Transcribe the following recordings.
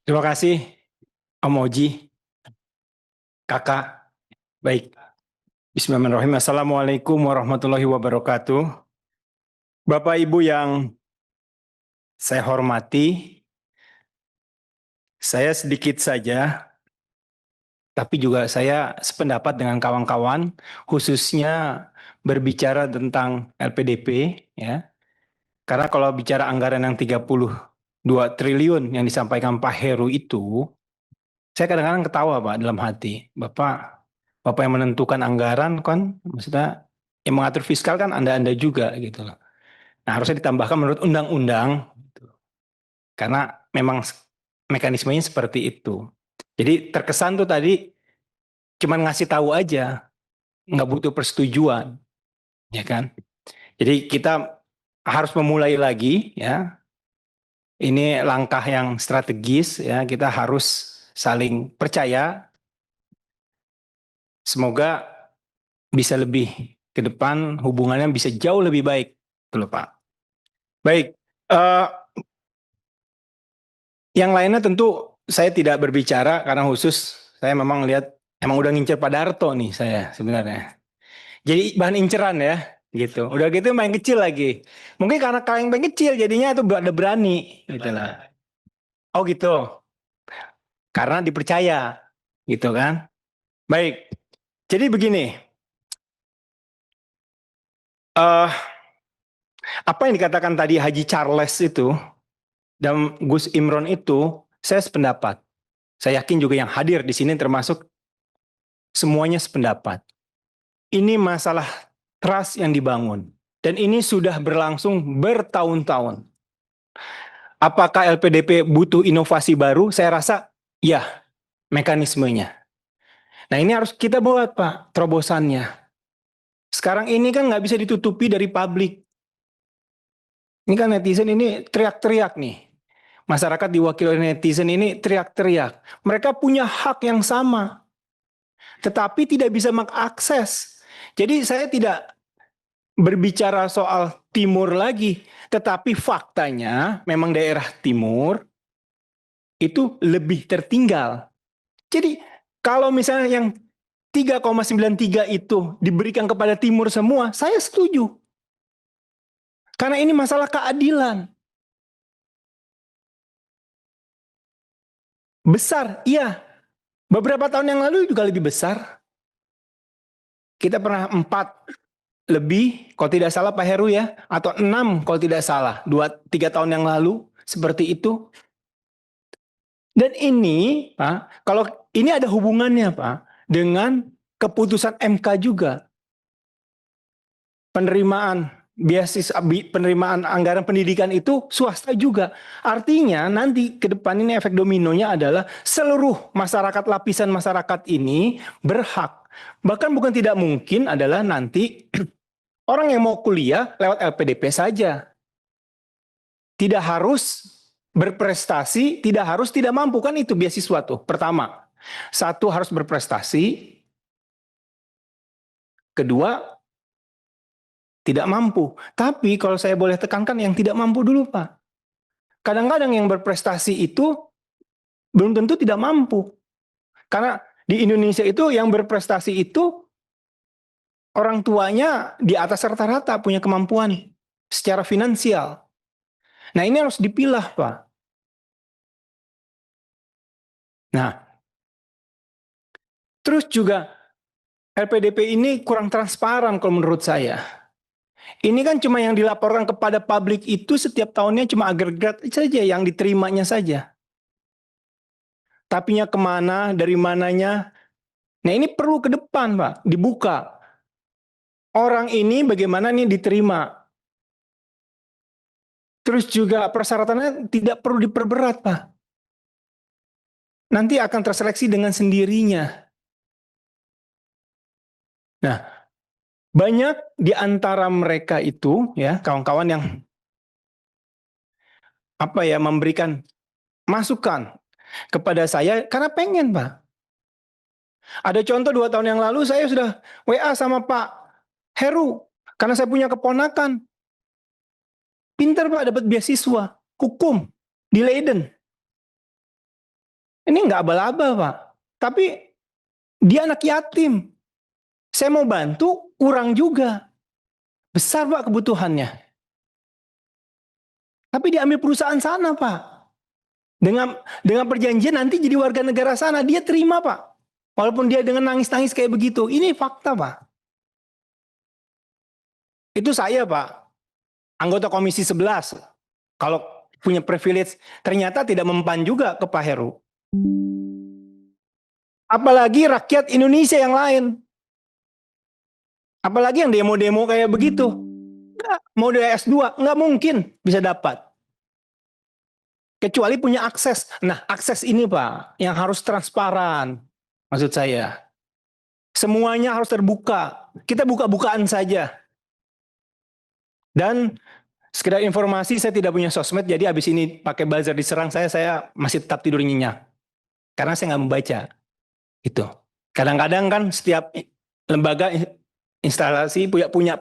Terima kasih, Om Oji, Kakak. Baik, Bismillahirrahmanirrahim. Assalamualaikum warahmatullahi wabarakatuh. Bapak Ibu yang saya hormati, saya sedikit saja, tapi juga saya sependapat dengan kawan-kawan, khususnya berbicara tentang LPDP, ya. Karena kalau bicara anggaran yang 32 triliun yang disampaikan Pak Heru itu, saya kadang-kadang ketawa, Pak, dalam hati. Bapak yang menentukan anggaran kan, maksudnya yang mengatur fiskal kan Anda-Anda juga gitu loh. Nah, harusnya ditambahkan menurut undang-undang gitu. Karena memang mekanismenya seperti itu. Jadi terkesan tuh tadi cuman ngasih tahu aja, nggak butuh persetujuan, ya kan? Jadi kita harus memulai lagi ya. Ini langkah yang strategis ya, kita harus saling percaya. Semoga bisa lebih ke depan hubungannya bisa jauh lebih baik, betul Pak. Baik, eh, yang lainnya tentu saya tidak berbicara karena khusus saya memang lihat emang udah ngincer Pak Darto nih saya sebenarnya. Jadi bahan inceran ya, gitu. Udah gitu main kecil lagi. Mungkin karena kalian main kecil jadinya itu ada berani, gitu lah. Oh gitu, karena dipercaya, gitu kan. Baik, jadi begini, eh apa yang dikatakan tadi Haji Charles itu dan Gus Imron itu, saya sependapat. Saya yakin juga yang hadir di sini termasuk semuanya sependapat. Ini masalah trust yang dibangun. Dan ini sudah berlangsung bertahun-tahun. Apakah LPDP butuh inovasi baru? Saya rasa ya, mekanismenya. Nah ini harus kita buat Pak, terobosannya. Sekarang ini kan nggak bisa ditutupi dari publik. Ini kan netizen ini teriak-teriak nih. Masyarakat diwakili oleh netizen ini teriak-teriak. Mereka punya hak yang sama, tetapi tidak bisa mengakses. Jadi saya tidak berbicara soal timur lagi, tetapi faktanya memang daerah timur itu lebih tertinggal. Jadi kalau misalnya yang 3,93 itu diberikan kepada timur semua, saya setuju. Karena ini masalah keadilan. Besar, iya. Beberapa tahun yang lalu juga lebih besar. Kita pernah 4 lebih, kalau tidak salah Pak Heru ya, atau 6 kalau tidak salah, 2-3 tahun yang lalu, seperti itu. Dan ini, Pak, kalau ini ada hubungannya, Pak, dengan keputusan MK juga. Penerimaan beasiswa, penerimaan anggaran pendidikan itu swasta juga. Artinya nanti ke depan ini efek dominonya adalah seluruh masyarakat, lapisan masyarakat ini berhak. Bahkan bukan tidak mungkin adalah nanti orang yang mau kuliah lewat LPDP saja. Tidak harus berprestasi, tidak harus tidak mampu, kan itu beasiswa tuh. Pertama, satu harus berprestasi, kedua tidak mampu. Tapi kalau saya boleh tekankan yang tidak mampu dulu, Pak. Kadang-kadang yang berprestasi itu belum tentu tidak mampu. Karena di Indonesia itu yang berprestasi itu orang tuanya di atas rata-rata punya kemampuan secara finansial. Nah ini harus dipilah, Pak. Nah, terus juga LPDP ini kurang transparan kalau menurut saya. Ini kan cuma yang dilaporkan kepada publik itu setiap tahunnya cuma agregat saja yang diterimanya saja. Tapinya kemana, dari mananya. Nah ini perlu ke depan Pak, dibuka. Orang ini bagaimana nih diterima. Terus juga persyaratannya tidak perlu diperberat Pak. Nanti akan terseleksi dengan sendirinya. Nah, banyak di antara mereka itu ya kawan-kawan yang memberikan masukan kepada saya karena pengen Pak. Ada contoh 2 tahun yang lalu saya sudah WA sama Pak Heru karena saya punya keponakan. Pintar Pak dapat beasiswa hukum di Leiden. Ini nggak aba-aba, Pak. Tapi dia anak yatim. Saya mau bantu, kurang juga. Besar, Pak, kebutuhannya. Tapi diambil perusahaan sana, Pak. Dengan perjanjian nanti jadi warga negara sana. Dia terima, Pak. Walaupun dia dengan nangis-nangis kayak begitu. Ini fakta, Pak. Itu saya, Pak. Anggota Komisi 11. Kalau punya privilege, ternyata tidak mempan juga ke Pak Heru. Apalagi rakyat Indonesia yang lain. Apalagi yang demo-demo kayak begitu. Nggak, mau dia S2, nggak mungkin bisa dapat. Kecuali punya akses. Nah, akses ini, Pak, yang harus transparan. Maksud saya. Semuanya harus terbuka. Kita buka-bukaan saja. Dan sekedar informasi, saya tidak punya sosmed, jadi habis ini pakai buzzer diserang saya masih tetap tidur nyenyak. Karena saya nggak membaca. Itu. Kadang-kadang kan setiap lembaga instalasi punya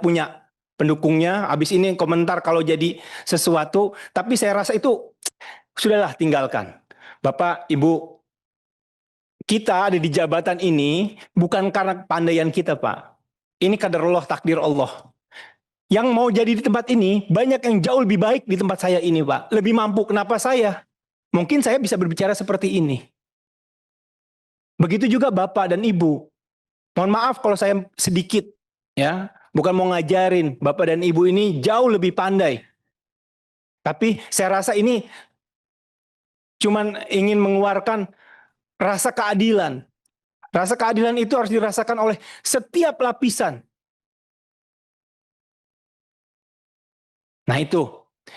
pendukungnya, habis ini komentar kalau jadi sesuatu, tapi saya rasa itu sudahlah, tinggalkan. Bapak, Ibu, kita ada di jabatan ini bukan karena kepandaian kita, Pak. Ini qadarullah, takdir Allah. Yang mau jadi di tempat ini, banyak yang jauh lebih baik di tempat saya ini, Pak. Lebih mampu. Kenapa saya? Mungkin saya bisa berbicara seperti ini. Begitu juga Bapak dan Ibu. Mohon maaf kalau saya sedikit, ya, bukan mau ngajarin. Bapak dan Ibu ini jauh lebih pandai. Tapi saya rasa ini cuman ingin mengeluarkan rasa keadilan. Rasa keadilan itu harus dirasakan oleh setiap lapisan. Nah itu.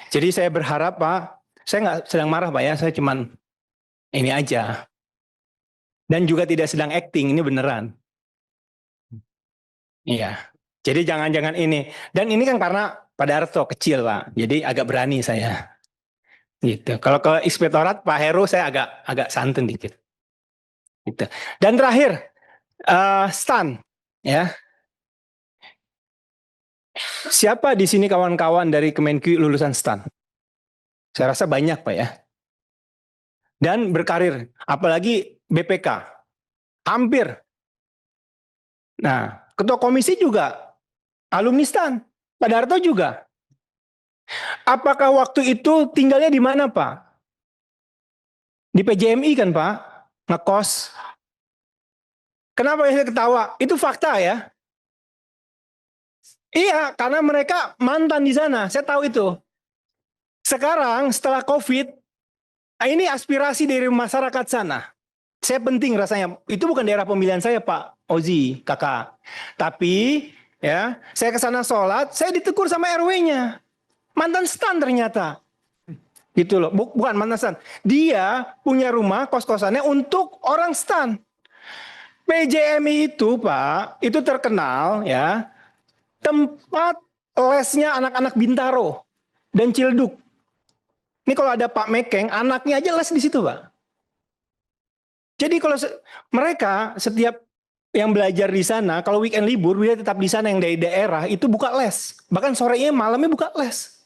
Jadi saya berharap, Pak, saya nggak sedang marah, Pak, ya. Saya cuman ini aja. Dan juga tidak sedang acting, ini beneran. Iya. Jadi jangan-jangan ini. Dan ini kan karena Pak Darto kecil, Pak. Jadi agak berani saya. Gitu. Kalau ke inspektorat Pak Heru saya agak santun dikit. Gitu. Dan terakhir, Stan, ya. Siapa di sini kawan-kawan dari Kemenq lulusan Stan? Saya rasa banyak, Pak, ya. Dan berkarir, apalagi BPK. Hampir. Nah, ketua komisi juga alumni Stan. Pak Darto juga. Apakah waktu itu tinggalnya di mana, Pak? Di PJMI kan, Pak? Ngekos. Kenapa saya ketawa? Itu fakta, ya. Iya, karena mereka mantan di sana. Saya tahu itu. Sekarang setelah COVID, ini aspirasi dari masyarakat sana. Saya penting rasanya. Itu bukan daerah pemilihan saya, Pak Ozi, kakak. Tapi ya, saya ke sana sholat, saya ditegur sama RW-nya. Mantan Stan ternyata. Gitu loh. Bukan mantan Stan. Dia punya rumah kos-kosannya untuk orang Stan. PJMI itu, Pak, itu terkenal ya, tempat lesnya anak-anak Bintaro dan Cilduk. Ini kalau ada Pak Mekeng, anaknya aja les di situ, Pak. Jadi kalau mereka setiap yang belajar di sana, kalau weekend libur, dia tetap di sana yang dari daerah, itu buka les. Bahkan sorenya, malamnya buka les.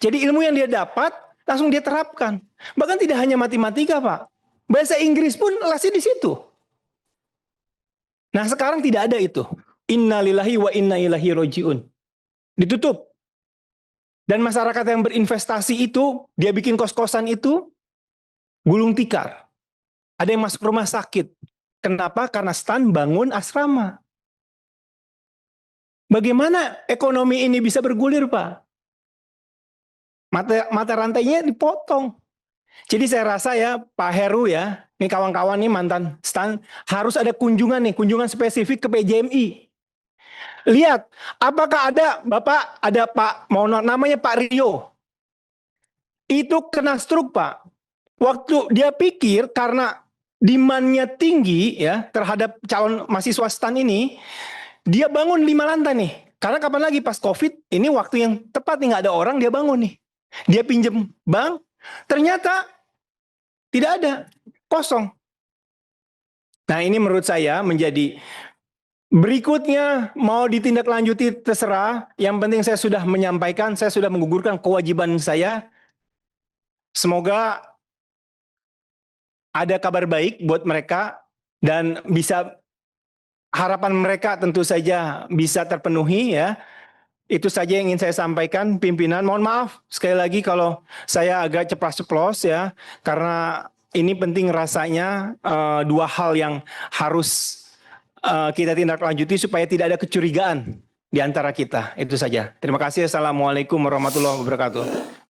Jadi ilmu yang dia dapat, langsung dia terapkan. Bahkan tidak hanya matematika, Pak. Bahasa Inggris pun lesnya di situ. Nah sekarang tidak ada itu. Innalillahi wa inna ilaihi rojiun. Ditutup. Dan masyarakat yang berinvestasi itu, dia bikin kos-kosan itu, gulung tikar. Ada yang masuk rumah sakit. Kenapa? Karena Stan bangun asrama. Bagaimana ekonomi ini bisa bergulir, Pak? Mata rantainya dipotong. Jadi saya rasa ya, Pak Heru ya, ini kawan-kawan nih mantan Stan, harus ada kunjungan nih, kunjungan spesifik ke PJMI. Lihat, apakah ada Bapak, ada Pak, namanya Pak Rio. Itu kena stroke, Pak. Waktu dia pikir karena demand-nya tinggi ya terhadap calon mahasiswa Stan ini, dia bangun 5 lantai nih. Karena kapan lagi pas COVID, ini waktu yang tepat nih, nggak ada orang, dia bangun nih. Dia pinjem bank, ternyata tidak ada, kosong. Nah ini menurut saya menjadi berikutnya mau ditindaklanjuti terserah. Yang penting saya sudah menyampaikan, saya sudah menggugurkan kewajiban saya. Semoga ada kabar baik buat mereka dan bisa harapan mereka tentu saja bisa terpenuhi ya. Itu saja yang ingin saya sampaikan pimpinan. Mohon maaf sekali lagi kalau saya agak ceplas-ceplos ya, karena ini penting rasanya dua hal yang harus kita tindak lanjuti supaya tidak ada kecurigaan di antara kita. Itu saja. Terima kasih. Assalamualaikum warahmatullahi wabarakatuh.